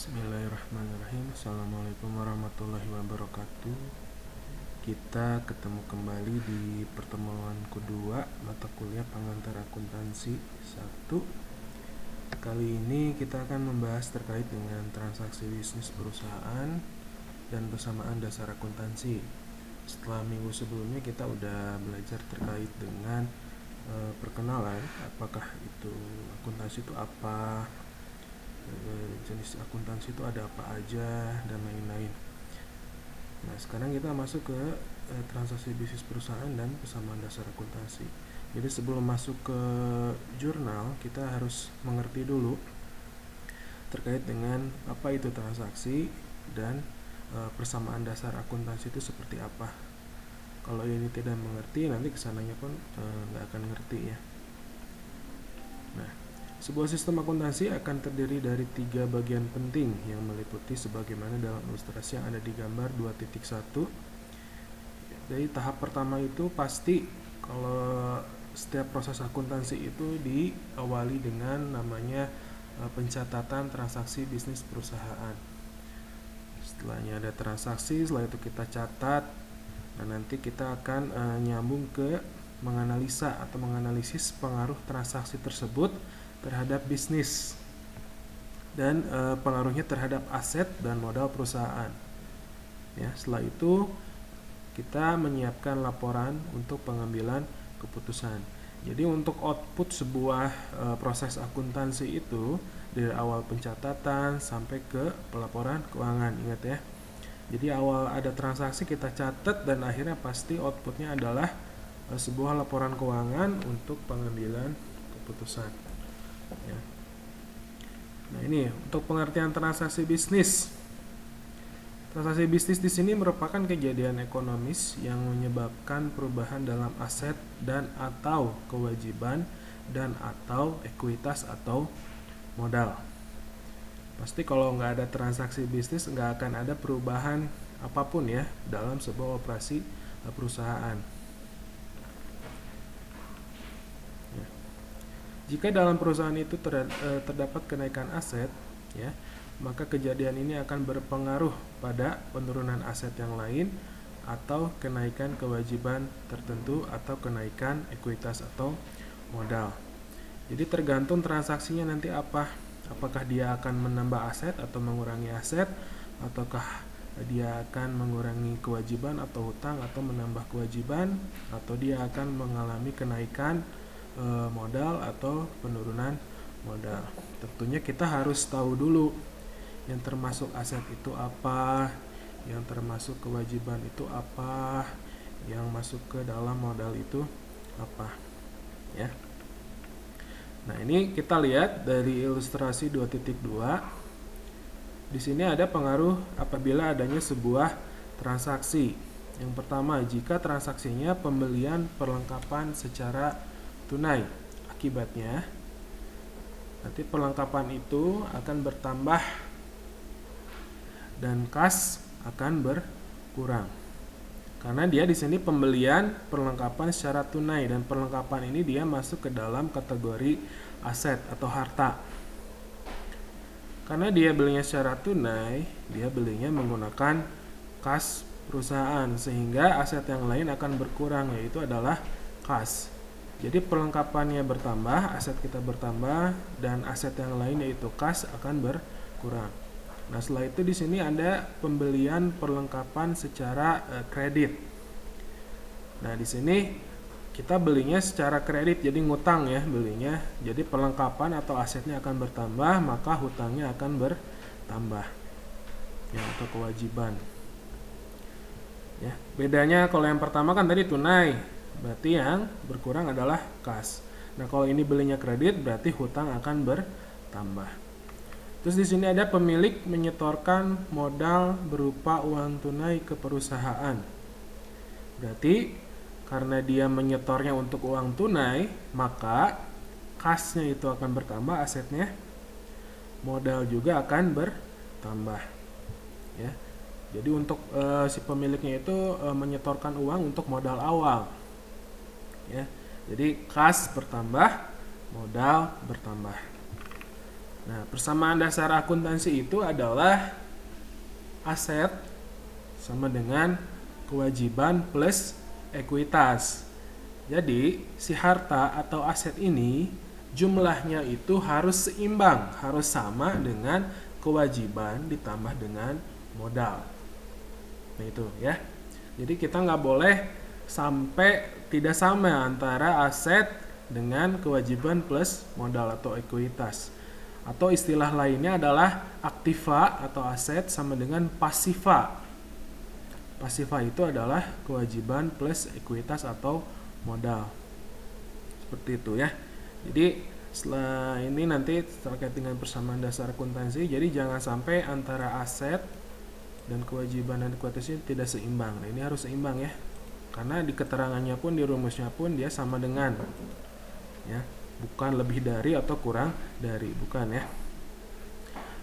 Bismillahirrahmanirrahim. Assalamualaikum warahmatullahi wabarakatuh. Kita ketemu kembali di pertemuan kedua mata kuliah pengantar akuntansi 1. Kali ini kita akan membahas terkait dengan transaksi bisnis perusahaan dan persamaan dasar akuntansi. Setelah minggu sebelumnya kita udah belajar terkait dengan perkenalan, apakah itu akuntansi itu apa, jenis akuntansi itu ada apa aja, dan lain-lain. Nah, sekarang kita masuk ke transaksi bisnis perusahaan dan persamaan dasar akuntansi. Jadi sebelum masuk ke jurnal, kita harus mengerti dulu terkait dengan apa itu transaksi dan persamaan dasar akuntansi itu seperti apa. Kalau ini tidak mengerti, nanti kesananya pun nggak akan ngerti ya. Nah, sebuah sistem akuntansi akan terdiri dari 3 bagian penting yang meliputi sebagaimana dalam ilustrasi yang ada di gambar 2.1. Jadi tahap pertama itu pasti kalau setiap proses akuntansi itu diawali dengan namanya pencatatan transaksi bisnis perusahaan. Setelahnya ada transaksi, setelah itu kita catat, dan nanti kita akan nyambung ke menganalisa atau menganalisis pengaruh transaksi tersebut terhadap bisnis dan pengaruhnya terhadap aset dan modal perusahaan. Ya, setelah itu kita menyiapkan laporan untuk pengambilan keputusan. Jadi untuk output sebuah proses akuntansi itu dari awal pencatatan sampai ke pelaporan keuangan, ingat ya. Jadi awal ada transaksi kita catat dan akhirnya pasti outputnya adalah sebuah laporan keuangan untuk pengambilan keputusan. Ya. Nah, ini untuk pengertian transaksi bisnis. Transaksi bisnis di sini merupakan kejadian ekonomis yang menyebabkan perubahan dalam aset dan atau kewajiban dan atau ekuitas atau modal. Pasti kalau nggak ada transaksi bisnis nggak akan ada perubahan apapun ya dalam sebuah operasi perusahaan. Ya. Jika dalam perusahaan itu terdapat kenaikan aset, ya, maka kejadian ini akan berpengaruh pada penurunan aset yang lain atau kenaikan kewajiban tertentu atau kenaikan ekuitas atau modal. Jadi tergantung transaksinya nanti apa. Apakah dia akan menambah aset atau mengurangi aset, ataukah dia akan mengurangi kewajiban atau hutang atau menambah kewajiban, atau dia akan mengalami kenaikan modal atau penurunan modal. Tentunya kita harus tahu dulu yang termasuk aset itu apa, yang termasuk kewajiban itu apa, yang masuk ke dalam modal itu apa, ya. Nah, ini kita lihat dari ilustrasi 2.2. Di sini ada pengaruh apabila adanya sebuah transaksi. Yang pertama, jika transaksinya pembelian perlengkapan secara tunai. Akibatnya, nanti perlengkapan itu akan bertambah dan kas akan berkurang. Karena dia di sini pembelian perlengkapan secara tunai dan perlengkapan ini dia masuk ke dalam kategori aset atau harta. Karena dia belinya secara tunai, dia belinya menggunakan kas perusahaan sehingga aset yang lain akan berkurang, yaitu adalah kas. Jadi perlengkapannya bertambah, aset kita bertambah, dan aset yang lain yaitu kas akan berkurang. Nah, setelah itu di sini ada pembelian perlengkapan secara kredit. Nah, di sini kita belinya secara kredit, jadi ngutang ya belinya. Jadi perlengkapan atau asetnya akan bertambah, maka hutangnya akan bertambah. Ya, atau kewajiban. Ya, bedanya kalau yang pertama kan tadi tunai, berarti yang berkurang adalah kas. Nah, kalau ini belinya kredit, berarti hutang akan bertambah. Terus di sini ada pemilik menyetorkan modal berupa uang tunai ke perusahaan. Berarti karena dia menyetornya untuk uang tunai, maka kasnya itu akan bertambah, asetnya, modal juga akan bertambah. Ya. Jadi untuk si pemiliknya itu menyetorkan uang untuk modal awal. Ya. Jadi kas bertambah, modal bertambah. Nah, persamaan dasar akuntansi itu adalah aset sama dengan kewajiban plus ekuitas. Jadi, si harta atau aset ini jumlahnya itu harus seimbang, harus sama dengan kewajiban ditambah dengan modal. Nah itu ya. Jadi kita nggak boleh sampai tidak sama antara aset dengan kewajiban plus modal atau ekuitas. Atau istilah lainnya adalah aktiva atau aset sama dengan pasiva. Pasiva itu adalah kewajiban plus ekuitas atau modal. Seperti itu ya. Jadi setelah ini nanti terkait dengan persamaan dasar akuntansi, jadi jangan sampai antara aset dan kewajiban dan ekuitas ini tidak seimbang. Nah, ini harus seimbang ya. Karena di keterangannya pun, di rumusnya pun dia sama dengan ya, bukan lebih dari atau kurang dari, bukan ya.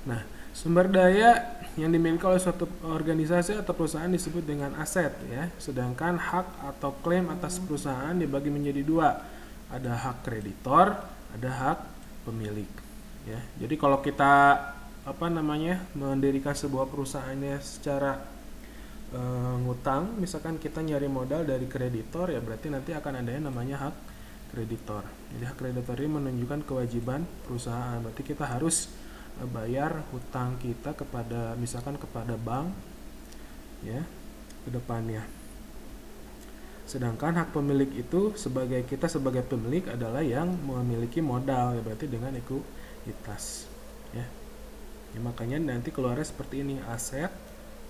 Nah, sumber daya yang dimiliki oleh suatu organisasi atau perusahaan disebut dengan aset ya. Sedangkan hak atau klaim atas perusahaan dibagi menjadi dua. Ada hak kreditor, ada hak pemilik ya. Jadi kalau kita mendirikan sebuah perusahaannya secara ngutang, misalkan kita nyari modal dari kreditor, ya berarti nanti akan ada yang namanya hak kreditor. Jadi hak kreditor ini menunjukkan kewajiban perusahaan. Berarti kita harus bayar hutang kita kepada bank ya ke depannya. Sedangkan hak pemilik itu kita sebagai pemilik adalah yang memiliki modal, ya berarti dengan ekuitas ya. Ya makanya nanti keluarnya seperti ini, aset,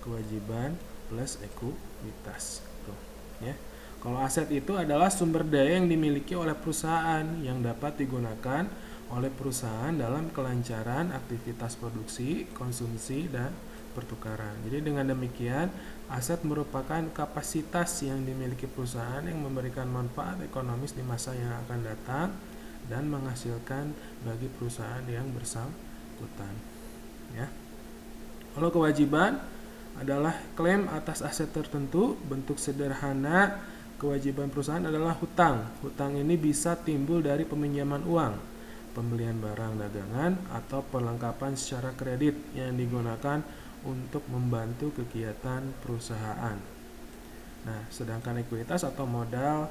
kewajiban plus ekuitas tuh ya. Kalau aset itu adalah sumber daya yang dimiliki oleh perusahaan yang dapat digunakan oleh perusahaan dalam kelancaran aktivitas produksi, konsumsi, dan pertukaran. Jadi dengan demikian, aset merupakan kapasitas yang dimiliki perusahaan yang memberikan manfaat ekonomis di masa yang akan datang dan menghasilkan bagi perusahaan yang bersangkutan. Ya. Kalau kewajiban adalah klaim atas aset tertentu. Bentuk sederhana kewajiban perusahaan adalah hutang. Hutang ini bisa timbul dari peminjaman uang, pembelian barang dagangan, atau perlengkapan secara kredit yang digunakan untuk membantu kegiatan perusahaan. Nah, sedangkan ekuitas atau modal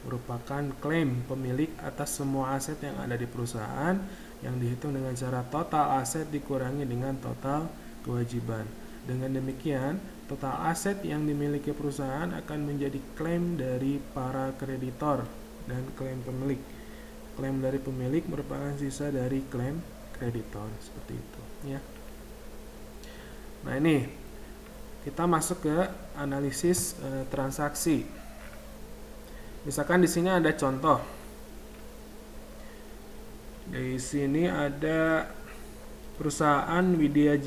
merupakan klaim pemilik atas semua aset yang ada di perusahaan yang dihitung dengan cara total aset dikurangi dengan total kewajiban. Dengan demikian, total aset yang dimiliki perusahaan akan menjadi klaim dari para kreditor dan klaim pemilik. Klaim dari pemilik merupakan sisa dari klaim kreditor, seperti itu ya. Nah, ini kita masuk ke analisis transaksi. Misalkan di sini ada contoh. Di sini ada perusahaan Widya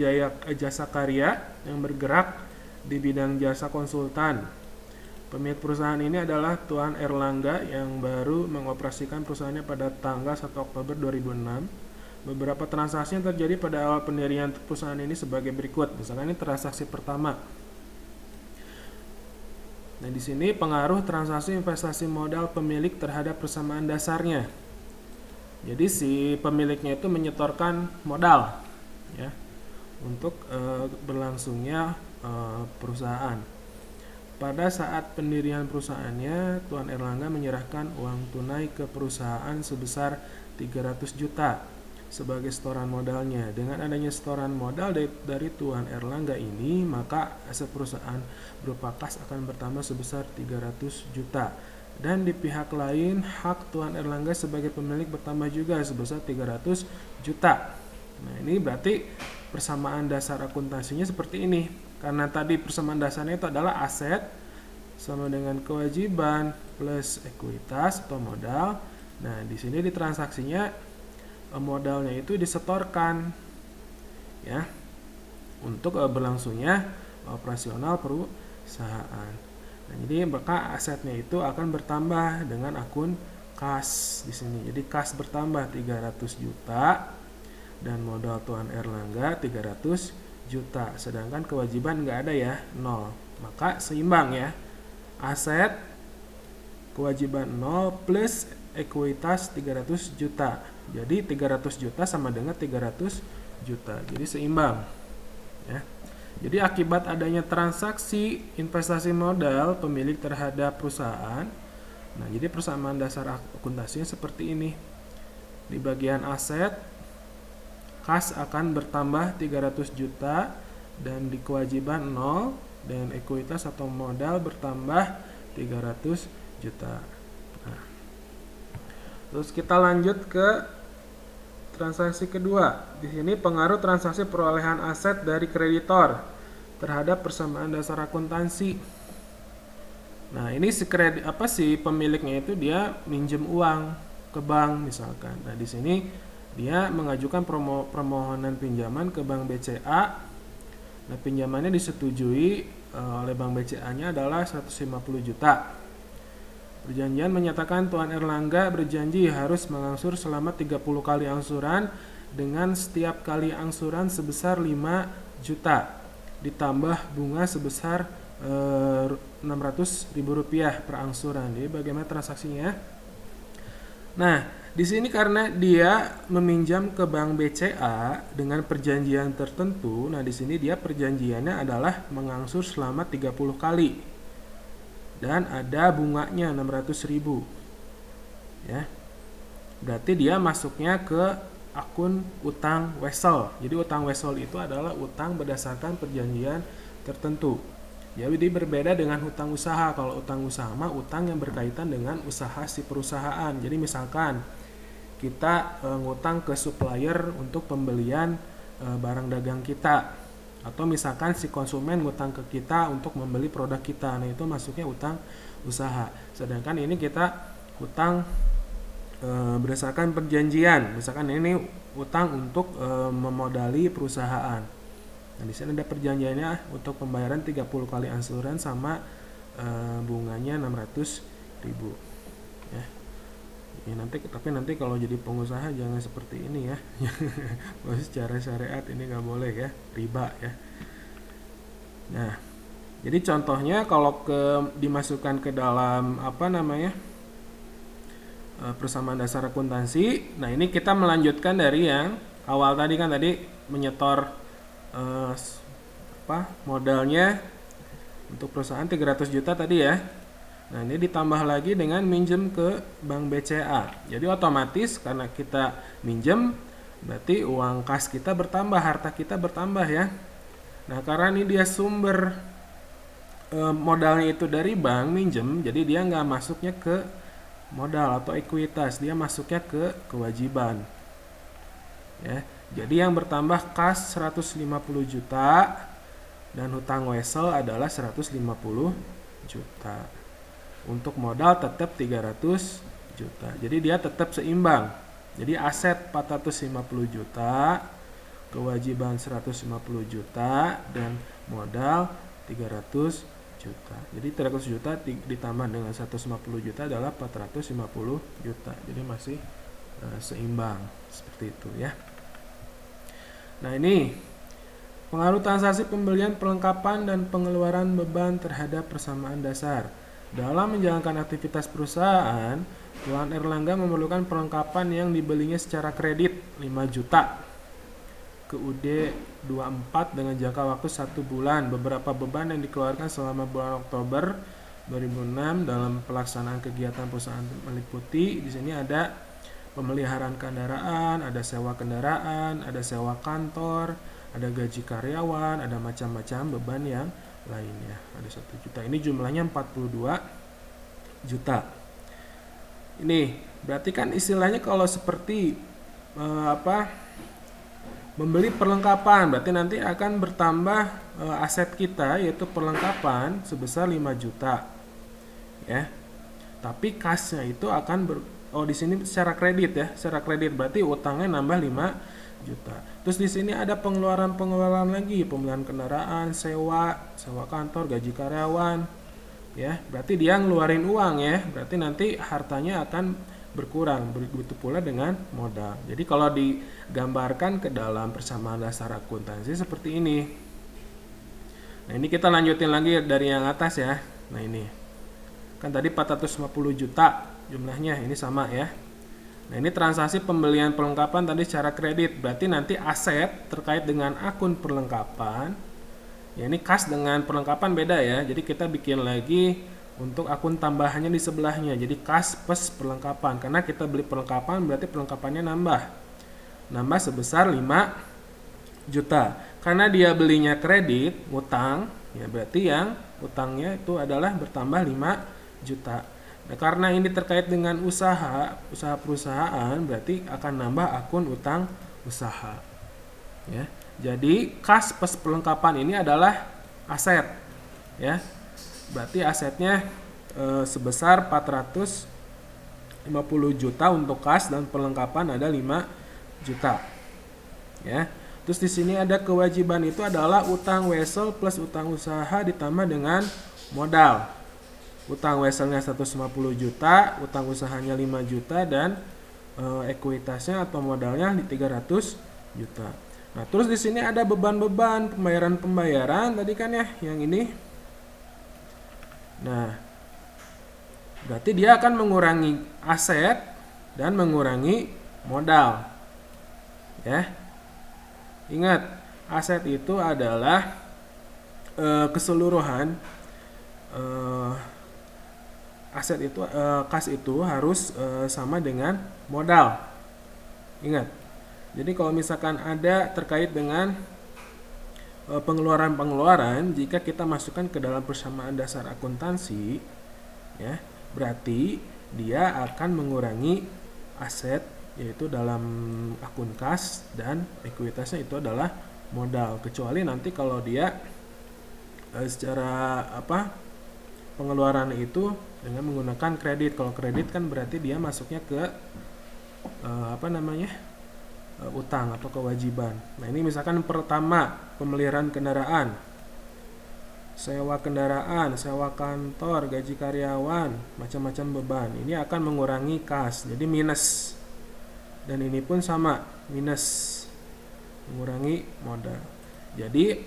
Jasa Karya yang bergerak di bidang jasa konsultan. Pemilik perusahaan ini adalah Tuan Erlangga yang baru mengoperasikan perusahaannya pada tanggal 1 Oktober 2006. Beberapa transaksi yang terjadi pada awal pendirian perusahaan ini sebagai berikut. Misalkan ini transaksi pertama. Nah, di sini pengaruh transaksi investasi modal pemilik terhadap persamaan dasarnya. Jadi si pemiliknya itu menyetorkan modal ya untuk berlangsungnya perusahaan. Pada saat pendirian perusahaannya, Tuan Erlangga menyerahkan uang tunai ke perusahaan sebesar 300 juta sebagai setoran modalnya. Dengan adanya setoran modal dari Tuan Erlangga ini, maka aset perusahaan berupa kas akan bertambah sebesar 300 juta. Dan di pihak lain, hak Tuan Erlangga sebagai pemilik bertambah juga sebesar 300 juta. Nah, ini berarti persamaan dasar akuntansinya seperti ini. Karena tadi persamaan dasarnya itu adalah aset sama dengan kewajiban plus ekuitas atau modal. Nah, di sini di transaksinya modalnya itu disetorkan ya untuk berlangsungnya operasional perusahaan. Nah, jadi maka asetnya itu akan bertambah dengan akun kas di sini. Jadi kas bertambah 300 juta dan modal Tuan Erlangga 300 juta. Sedangkan kewajiban nggak ada ya, 0. Maka seimbang ya. Aset kewajiban 0 plus ekuitas 300 juta. Jadi 300 juta sama dengan 300 juta. Jadi seimbang. Ya. Jadi akibat adanya transaksi investasi modal pemilik terhadap perusahaan. Nah, jadi persamaan dasar akuntansinya seperti ini. Di bagian aset, kas akan bertambah 300 juta dan di kewajiban 0 dan ekuitas atau modal bertambah 300 juta. Nah, terus kita lanjut ke transaksi kedua. Di sini pengaruh transaksi perolehan aset dari kreditor terhadap persamaan dasar akuntansi. Nah, ini si pemiliknya itu dia minjem uang ke bank misalkan. Nah, di sini dia mengajukan permohonan pinjaman ke Bank BCA. Nah, pinjamannya disetujui oleh Bank BCA-nya adalah 150 juta. Perjanjian menyatakan Tuan Erlangga berjanji harus mengangsur selama 30 kali angsuran dengan setiap kali angsuran sebesar 5 juta ditambah bunga sebesar Rp600.000 per angsuran. Jadi bagaimana transaksinya? Nah, di sini karena dia meminjam ke Bank BCA dengan perjanjian tertentu, nah di sini dia perjanjiannya adalah mengangsur selama 30 kali. Dan ada bunganya 600.000. Ya. Berarti dia masuknya ke akun utang wesel. Jadi utang wesel itu adalah utang berdasarkan perjanjian tertentu. Jadi berbeda dengan utang usaha. Kalau utang usaha mah utang yang berkaitan dengan usaha si perusahaan. Jadi misalkan kita ngutang ke supplier untuk pembelian barang dagang kita. Atau misalkan si konsumen ngutang ke kita untuk membeli produk kita. Nah, itu masuknya utang usaha. Sedangkan ini kita utang berdasarkan perjanjian. Misalkan ini utang untuk memodali perusahaan. Nah, di sini ada perjanjiannya untuk pembayaran 30 kali angsuran sama bunganya 600.000. Ya. Ya, tapi nanti kalau jadi pengusaha jangan seperti ini ya. Kalau secara syariat ini nggak boleh ya, riba ya. Nah, jadi contohnya kalau dimasukkan ke dalam persamaan dasar akuntansi. Nah, ini kita melanjutkan dari yang awal tadi kan menyetor modalnya untuk perusahaan 300 juta tadi ya. Nah, ini ditambah lagi dengan minjem ke Bank BCA. Jadi otomatis karena kita minjem, berarti uang kas kita bertambah, harta kita bertambah ya. Nah, karena ini dia sumber modalnya itu dari bank minjem, jadi dia nggak masuknya ke modal atau ekuitas, dia masuknya ke kewajiban. Ya, jadi yang bertambah kas 150 juta dan hutang wesel adalah 150 juta. Untuk modal tetap 300 juta. Jadi dia tetap seimbang. Jadi aset 450 juta, kewajiban 150 juta, dan modal 300 juta. Jadi 300 juta ditambah dengan 150 juta adalah 450 juta. Jadi masih seimbang. Seperti itu ya. Nah, ini pengaruh transaksi pembelian, perlengkapan, dan pengeluaran beban terhadap persamaan dasar. Dalam menjalankan aktivitas perusahaan, Tuan Erlangga memerlukan perlengkapan yang dibelinya secara kredit 5 juta ke UD 24 dengan jangka waktu 1 bulan. Beberapa beban yang dikeluarkan selama bulan Oktober 2006 dalam pelaksanaan kegiatan perusahaan meliputi di sini ada pemeliharaan kendaraan, ada sewa kendaraan, ada sewa kantor, ada gaji karyawan, ada macam-macam beban yang lainnya. Ada 1 juta. Ini jumlahnya 42 juta. Ini berarti kan istilahnya kalau seperti membeli perlengkapan, berarti nanti akan bertambah aset kita yaitu perlengkapan sebesar 5 juta. Ya. Tapi kasnya itu akan di sini secara kredit ya. Secara kredit berarti utangnya nambah 5 juta. Terus di sini ada pengeluaran lagi, pembelian kendaraan, sewa kantor, gaji karyawan. Ya, berarti dia ngeluarin uang ya. Berarti nanti hartanya akan berkurang. Begitu pula dengan modal. Jadi kalau digambarkan ke dalam persamaan dasar akuntansi seperti ini. Nah, ini kita lanjutin lagi dari yang atas ya. Nah, ini. Kan tadi 450 juta jumlahnya ini sama ya. Nah, ini transaksi pembelian perlengkapan tadi secara kredit. Berarti nanti aset terkait dengan akun perlengkapan. Ya, ini kas dengan perlengkapan beda ya. Jadi kita bikin lagi untuk akun tambahannya di sebelahnya. Jadi kas plus perlengkapan. Karena kita beli perlengkapan berarti perlengkapannya nambah. Nambah sebesar 5 juta. Karena dia belinya kredit, utang, ya berarti yang utangnya itu adalah bertambah 5 juta. Nah, karena ini terkait dengan usaha perusahaan, berarti akan nambah akun utang usaha. Ya, jadi kas plus perlengkapan ini adalah aset. Ya, berarti asetnya sebesar 450 juta untuk kas dan perlengkapan ada 5 juta. Ya, terus di sini ada kewajiban itu adalah utang wesel plus utang usaha ditambah dengan modal. Utang weselnya 150 juta, utang usahanya 5 juta, dan ekuitasnya atau modalnya di 300 juta. Nah, terus di sini ada beban-beban pembayaran tadi kan ya, yang ini. Nah, berarti dia akan mengurangi aset dan mengurangi modal. Ya. Ingat, aset itu adalah keseluruhan aset itu, kas itu harus sama dengan modal. Ingat. Jadi kalau misalkan ada terkait dengan pengeluaran-pengeluaran, jika kita masukkan ke dalam persamaan dasar akuntansi, ya, berarti dia akan mengurangi aset, yaitu dalam akun kas, dan ekuitasnya itu adalah modal. Kecuali nanti kalau dia secara pengeluaran itu dengan menggunakan kredit. Kalau kredit kan berarti dia masuknya ke utang atau kewajiban. Nah, ini misalkan pertama pemeliharaan kendaraan, sewa kendaraan, sewa kantor, gaji karyawan, macam-macam beban. Ini akan mengurangi kas, jadi minus. Dan ini pun sama, minus, mengurangi modal. Jadi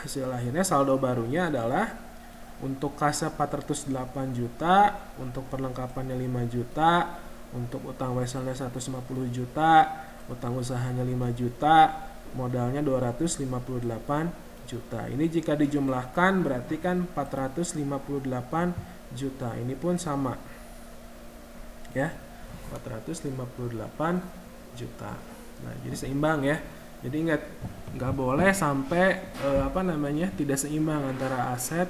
hasil akhirnya saldo barunya adalah untuk kasnya 408 juta, untuk perlengkapannya 5 juta, untuk utang weselnya 150 juta, utang usahanya 5 juta, modalnya 258 juta. Ini jika dijumlahkan berarti kan 458 juta. Ini pun sama. Ya, 458 juta. Nah, jadi seimbang ya. Jadi ingat, nggak boleh sampai tidak seimbang antara aset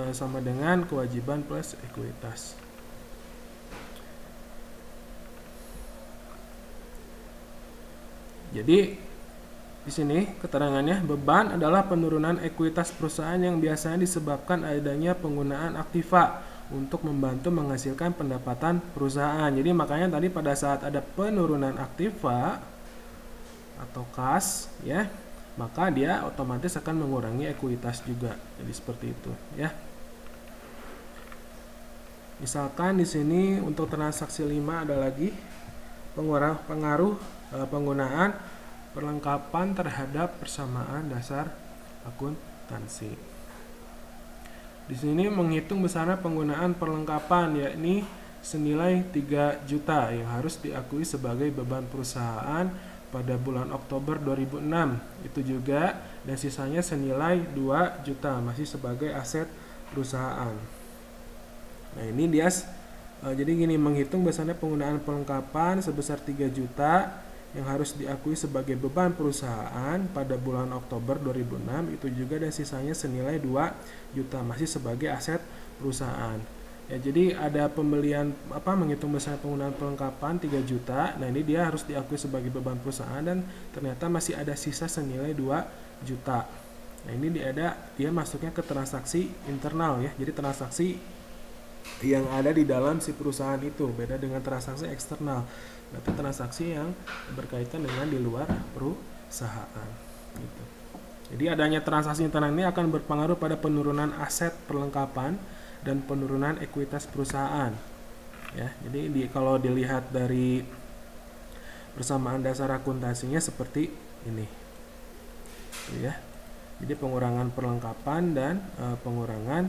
sama dengan kewajiban plus ekuitas. Jadi di sini keterangannya, beban adalah penurunan ekuitas perusahaan yang biasanya disebabkan adanya penggunaan aktiva untuk membantu menghasilkan pendapatan perusahaan. Jadi makanya tadi pada saat ada penurunan aktiva atau kas, ya, maka dia otomatis akan mengurangi ekuitas juga. Jadi seperti itu, ya. Misalkan di sini untuk transaksi 5 ada lagi pengaruh penggunaan perlengkapan terhadap persamaan dasar akuntansi. Di sini menghitung besarnya penggunaan perlengkapan, yakni senilai 3 juta yang harus diakui sebagai beban perusahaan pada bulan Oktober 2006. Itu juga, dan sisanya senilai 2 juta masih sebagai aset perusahaan. Nah, ini dia jadi gini, menghitung besarnya penggunaan perlengkapan sebesar 3 juta yang harus diakui sebagai beban perusahaan pada bulan Oktober 2006, itu juga, dan sisanya senilai 2 juta masih sebagai aset perusahaan. Ya, jadi ada pembelian menghitung besar penggunaan perlengkapan 3 juta. Nah, ini dia harus diakui sebagai beban perusahaan dan ternyata masih ada sisa senilai 2 juta. Nah, ini dia masuknya ke transaksi internal ya. Jadi transaksi yang ada di dalam si perusahaan itu beda dengan transaksi eksternal. Berarti transaksi yang berkaitan dengan di luar perusahaan gitu. Jadi adanya transaksi internal ini akan berpengaruh pada penurunan aset perlengkapan dan penurunan ekuitas perusahaan. Ya, jadi kalau dilihat dari persamaan dasar akuntansinya seperti ini. Ya. Jadi pengurangan perlengkapan dan pengurangan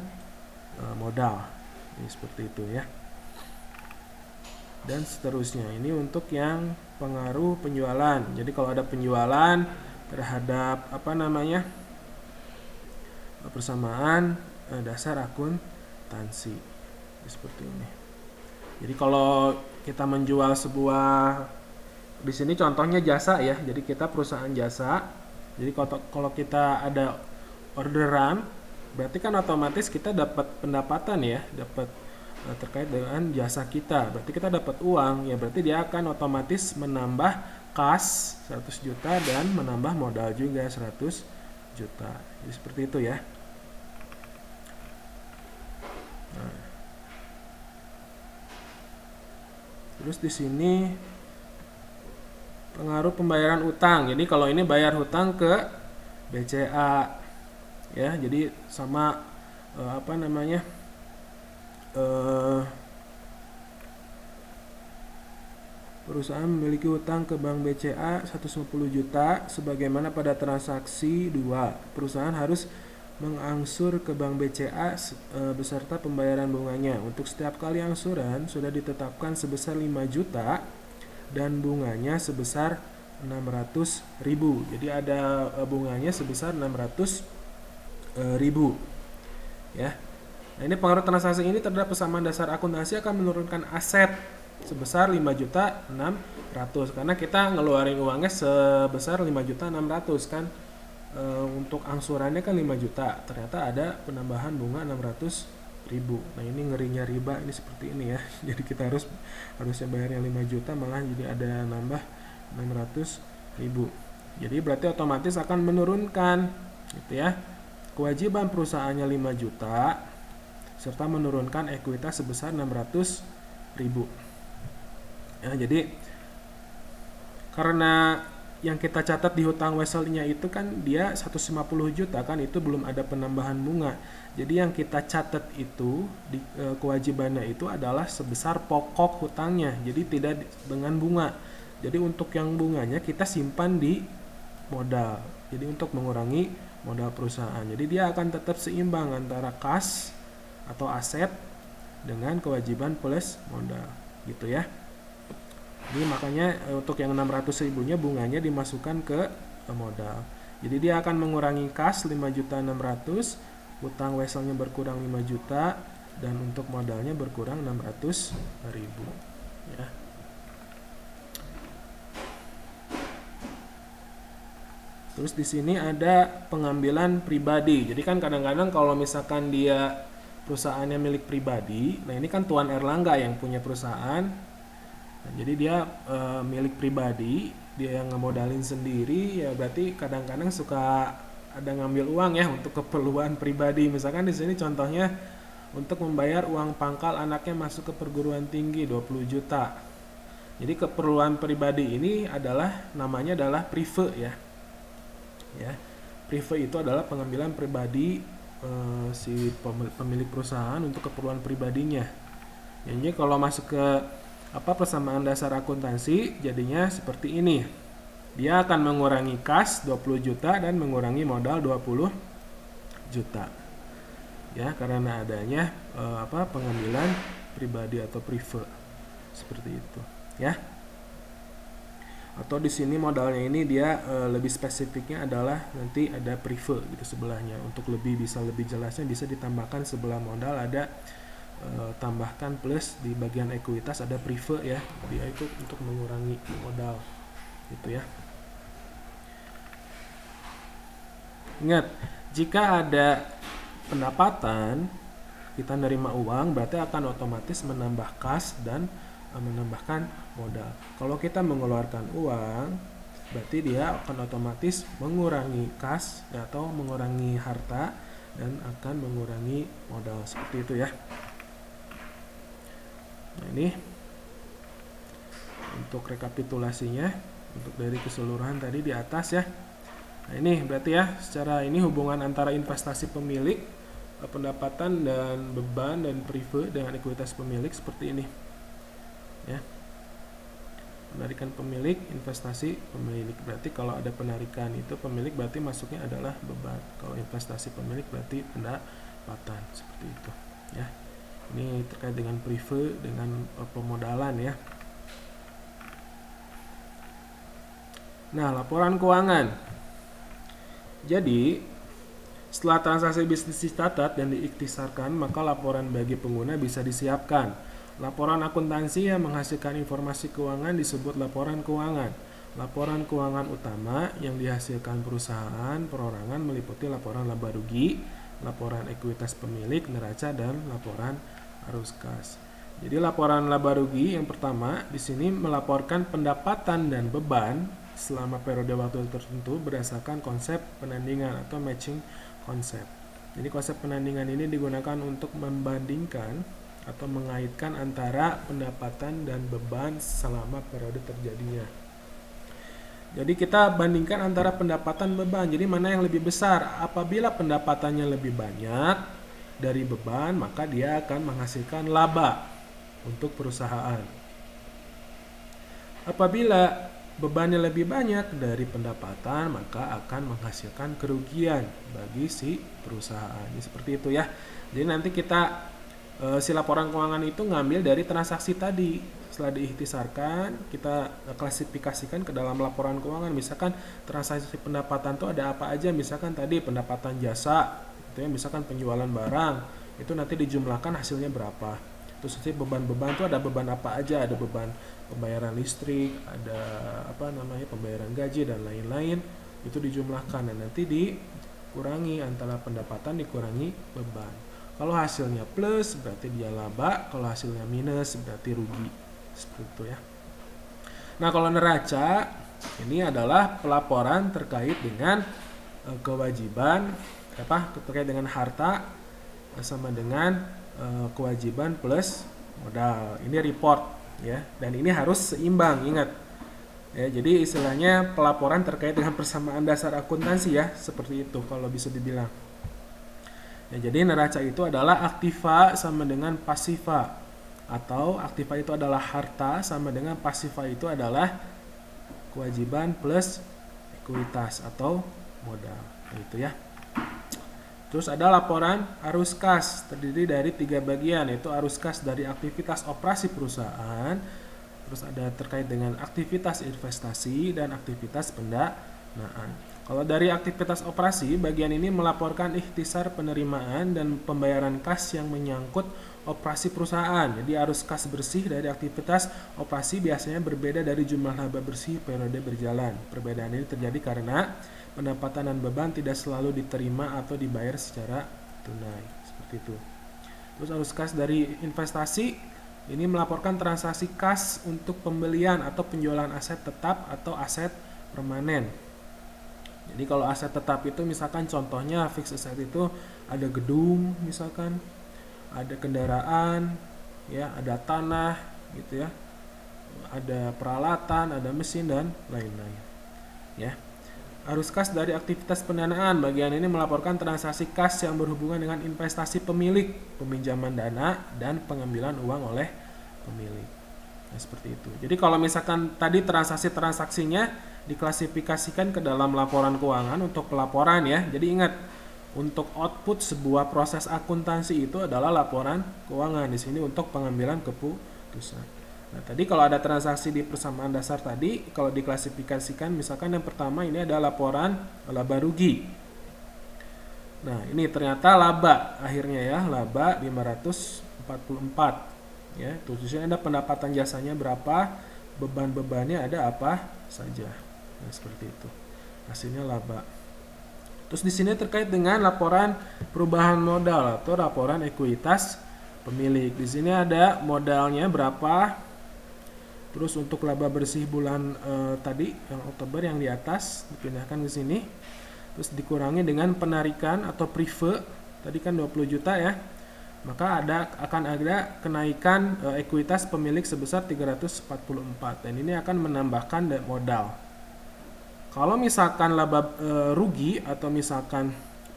modal. Ini seperti itu ya. dan seterusnya. Ini untuk yang pengaruh penjualan. Jadi kalau ada penjualan terhadap persamaan dasar akuntansi seperti ini. Jadi kalau kita menjual sebuah, di sini contohnya jasa ya. Jadi kita perusahaan jasa. Jadi kalau kita ada orderan, berarti kan otomatis kita dapat pendapatan ya, dapat terkait dengan jasa kita. Berarti kita dapat uang, ya berarti dia akan otomatis menambah kas 100 juta dan menambah modal juga 100 juta. Jadi seperti itu ya. Nah. Terus di sini pengaruh pembayaran utang. Jadi kalau ini bayar hutang ke BCA ya, jadi sama perusahaan memiliki hutang ke bank BCA 150 juta sebagaimana pada transaksi 2. Perusahaan harus mengangsur ke bank BCA beserta pembayaran bunganya. Untuk setiap kali angsuran sudah ditetapkan sebesar 5 juta dan bunganya sebesar 600.000. Jadi ada bunganya sebesar 600.000 ya. Nah, ini pengaruh transaksi ini terhadap persamaan dasar akuntansi akan menurunkan aset sebesar 5.600.000 karena kita ngeluarin uangnya sebesar 5.600.000 kan. Untuk angsurannya kan 5 juta, ternyata ada penambahan bunga 600.000. Nah ini ngerinya riba ini seperti ini ya. Jadi kita harusnya bayar yang 5 juta malah jadi ada nambah 600.000. Jadi berarti otomatis akan menurunkan gitu ya, kewajiban perusahaannya 5 juta serta menurunkan ekuitas sebesar 600.000 ya. Jadi karena yang kita catat di hutang weselnya itu kan dia 150 juta kan, itu belum ada penambahan bunga. Jadi yang kita catat itu di kewajibannya itu adalah sebesar pokok hutangnya, jadi tidak dengan bunga. Jadi untuk yang bunganya kita simpan di modal, jadi untuk mengurangi modal perusahaan. Jadi dia akan tetap seimbang antara kas atau aset dengan kewajiban plus modal gitu ya. Jadi makanya untuk yang 600.000-nya bunganya dimasukkan ke modal. Jadi dia akan mengurangi kas 5.600.000, utang weselnya berkurang 5 juta, dan untuk modalnya berkurang 600.000 ya. Terus di sini ada pengambilan pribadi. Jadi kan kadang-kadang kalau misalkan dia perusahaannya milik pribadi, nah ini kan Tuan Erlangga yang punya perusahaan. Nah, jadi dia milik pribadi, dia yang ngemodalin sendiri, ya berarti kadang-kadang suka ada ngambil uang ya untuk keperluan pribadi. Misalkan di sini contohnya untuk membayar uang pangkal anaknya masuk ke perguruan tinggi 20 juta. Jadi keperluan pribadi ini namanya adalah prive ya. Ya, prive itu adalah pengambilan pribadi si pemilik perusahaan untuk keperluan pribadinya. Jadi kalau masuk ke persamaan dasar akuntansi jadinya seperti ini. Dia akan mengurangi kas 20 juta dan mengurangi modal 20 juta. Ya, karena adanya pengambilan pribadi atau prive. Seperti itu, ya. Atau di sini modalnya ini dia lebih spesifiknya adalah nanti ada prive gitu sebelahnya. Untuk lebih jelasnya bisa ditambahkan sebelah modal ada tambahkan plus di bagian ekuitas ada prive ya, dia itu untuk mengurangi modal gitu ya. Ingat, jika ada pendapatan kita nerima uang berarti akan otomatis menambah kas dan menambahkan modal. Kalau kita mengeluarkan uang berarti dia akan otomatis mengurangi kas atau mengurangi harta dan akan mengurangi modal seperti itu ya. Nah ini untuk rekapitulasinya untuk dari keseluruhan tadi di atas ya. Nah ini berarti ya secara ini hubungan antara investasi pemilik, pendapatan dan beban dan prive dengan ekuitas pemilik seperti ini ya. Penarikan pemilik, investasi pemilik, berarti kalau ada penarikan itu pemilik berarti masuknya adalah beban, kalau investasi pemilik berarti pendapatan seperti itu ya. Ini terkait dengan prive, dengan pemodalan ya. Nah, laporan keuangan. Jadi, setelah transaksi bisnis dicatat dan diikhtisarkan, maka laporan bagi pengguna bisa disiapkan. Laporan akuntansi yang menghasilkan informasi keuangan disebut laporan keuangan. Laporan keuangan utama yang dihasilkan perusahaan perorangan meliputi laporan laba rugi, laporan ekuitas pemilik, neraca, dan laporan arus kas. Jadi laporan laba rugi yang pertama di sini melaporkan pendapatan dan beban selama periode waktu tertentu berdasarkan konsep penandingan atau matching konsep. Jadi konsep penandingan ini digunakan untuk membandingkan atau mengaitkan antara pendapatan dan beban selama periode terjadinya. Jadi kita bandingkan antara pendapatan beban. Jadi mana yang lebih besar? Apabila pendapatannya lebih banyak dari beban, maka dia akan menghasilkan laba untuk perusahaan. Apabila bebannya lebih banyak dari pendapatan, maka akan menghasilkan kerugian bagi si perusahaan. Seperti itu ya. Jadi nanti kita si laporan keuangan itu ngambil dari transaksi tadi. Setelah diikhtisarkan, kita klasifikasikan ke dalam laporan keuangan. Misalkan transaksi pendapatan itu ada apa aja? Misalkan tadi pendapatan jasa, itu ya, misalkan penjualan barang, itu nanti dijumlahkan hasilnya berapa. Terus nanti beban-beban itu ada beban apa aja? Ada beban pembayaran listrik, ada pembayaran gaji dan lain-lain. Itu dijumlahkan dan nanti dikurangi antara pendapatan dikurangi beban. Kalau hasilnya plus berarti dia laba, kalau hasilnya minus berarti rugi. Seperti itu ya. Nah, kalau neraca ini adalah pelaporan terkait dengan kewajiban terkait dengan harta sama dengan kewajiban plus modal. Ini report ya, dan ini harus seimbang, ingat. Ya, jadi istilahnya pelaporan terkait dengan persamaan dasar akuntansi ya, seperti itu kalau bisa dibilang. Ya, jadi neraca itu adalah aktiva sama dengan pasiva, atau aktiva itu adalah harta sama dengan pasiva itu adalah kewajiban plus ekuitas atau modal. Itu ya. Terus ada laporan arus kas, terdiri dari 3 bagian, yaitu arus kas dari aktivitas operasi perusahaan, terus ada terkait dengan aktivitas investasi dan aktivitas pendanaan. Kalau dari aktivitas operasi, bagian ini melaporkan ikhtisar penerimaan dan pembayaran kas yang menyangkut operasi perusahaan. Jadi arus kas bersih dari aktivitas operasi biasanya berbeda dari jumlah laba bersih periode berjalan. Perbedaan ini terjadi karena pendapatan dan beban tidak selalu diterima atau dibayar secara tunai. Seperti itu. Terus arus kas dari investasi ini melaporkan transaksi kas untuk pembelian atau penjualan aset tetap atau aset permanen. Jadi kalau aset tetap itu misalkan contohnya fixed asset itu ada gedung misalkan, ada kendaraan, ya, ada tanah gitu ya. Ada peralatan, ada mesin dan lain-lain. Ya. Arus kas dari aktivitas pendanaan, bagian ini melaporkan transaksi kas yang berhubungan dengan investasi pemilik, peminjaman dana dan pengambilan uang oleh pemilik. Nah, seperti itu. Jadi kalau misalkan tadi transaksinya diklasifikasikan ke dalam laporan keuangan untuk pelaporan ya. Jadi ingat, untuk output sebuah proses akuntansi itu adalah laporan keuangan. Di sini untuk pengambilan keputusan. Nah, tadi kalau ada transaksi di persamaan dasar tadi, kalau diklasifikasikan misalkan yang pertama ini ada laporan laba rugi. Nah, ini ternyata laba akhirnya ya, laba 544. Ya, terusnya ada pendapatan jasanya berapa, beban-bebannya ada apa saja. Nah, seperti itu. Hasilnya laba. Terus di sini terkait dengan laporan perubahan modal atau laporan ekuitas pemilik. Di sini ada modalnya berapa. Terus untuk laba bersih bulan tadi yang Oktober yang di atas dipindahkan ke sini. Terus dikurangi dengan penarikan atau prive. Tadi kan 20 juta ya. Maka akan ada kenaikan ekuitas pemilik sebesar 344 dan ini akan menambahkan modal. Kalau misalkan laba rugi atau misalkan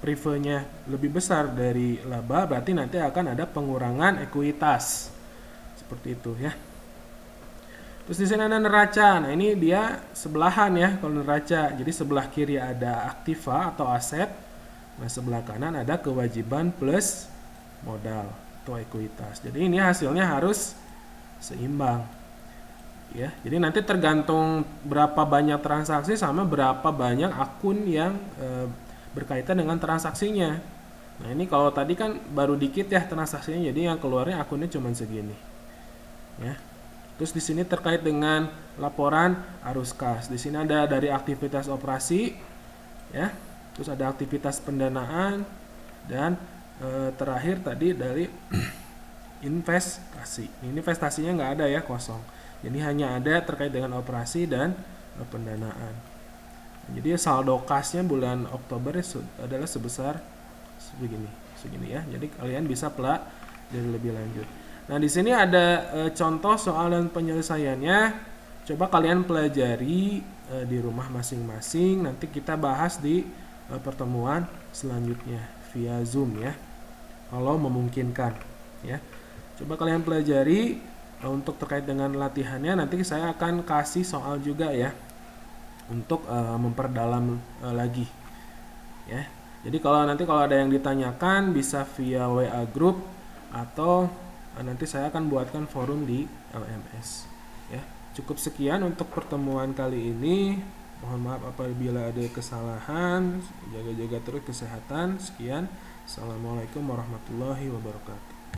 privenya lebih besar dari laba, berarti nanti akan ada pengurangan ekuitas. Seperti itu ya. Terus di sini ada neraca. Nah, ini dia sebelahan ya kalau neraca. Jadi sebelah kiri ada aktiva atau aset. Nah, sebelah kanan ada kewajiban plus modal. atau ekuitas. Jadi ini hasilnya harus seimbang. Ya, jadi nanti tergantung berapa banyak transaksi sama berapa banyak akun yang berkaitan dengan transaksinya. Nah, ini kalau tadi kan baru dikit ya transaksinya, jadi yang keluarnya akunnya cuma segini. Ya. Terus di sini terkait dengan laporan arus kas. Di sini ada dari aktivitas operasi, ya. Terus ada aktivitas pendanaan dan terakhir tadi dari investasi. Ini investasinya nggak ada ya, kosong. Jadi hanya ada terkait dengan operasi dan pendanaan. Jadi saldo kasnya bulan Oktober adalah sebesar segini ya. Jadi kalian bisa pelajari lebih lanjut. Nah, di sini ada contoh soal dan penyelesaiannya. Coba kalian pelajari di rumah masing-masing. Nanti kita bahas di pertemuan selanjutnya via Zoom ya. Kalau memungkinkan ya. Coba kalian pelajari untuk terkait dengan latihannya, nanti saya akan kasih soal juga ya untuk memperdalam lagi ya. Jadi kalau ada yang ditanyakan bisa via WA group atau nanti saya akan buatkan forum di LMS ya. Cukup sekian untuk pertemuan kali ini. Mohon maaf apabila ada kesalahan. Jaga-jaga terus kesehatan. Sekian. Assalamualaikum warahmatullahi wabarakatuh.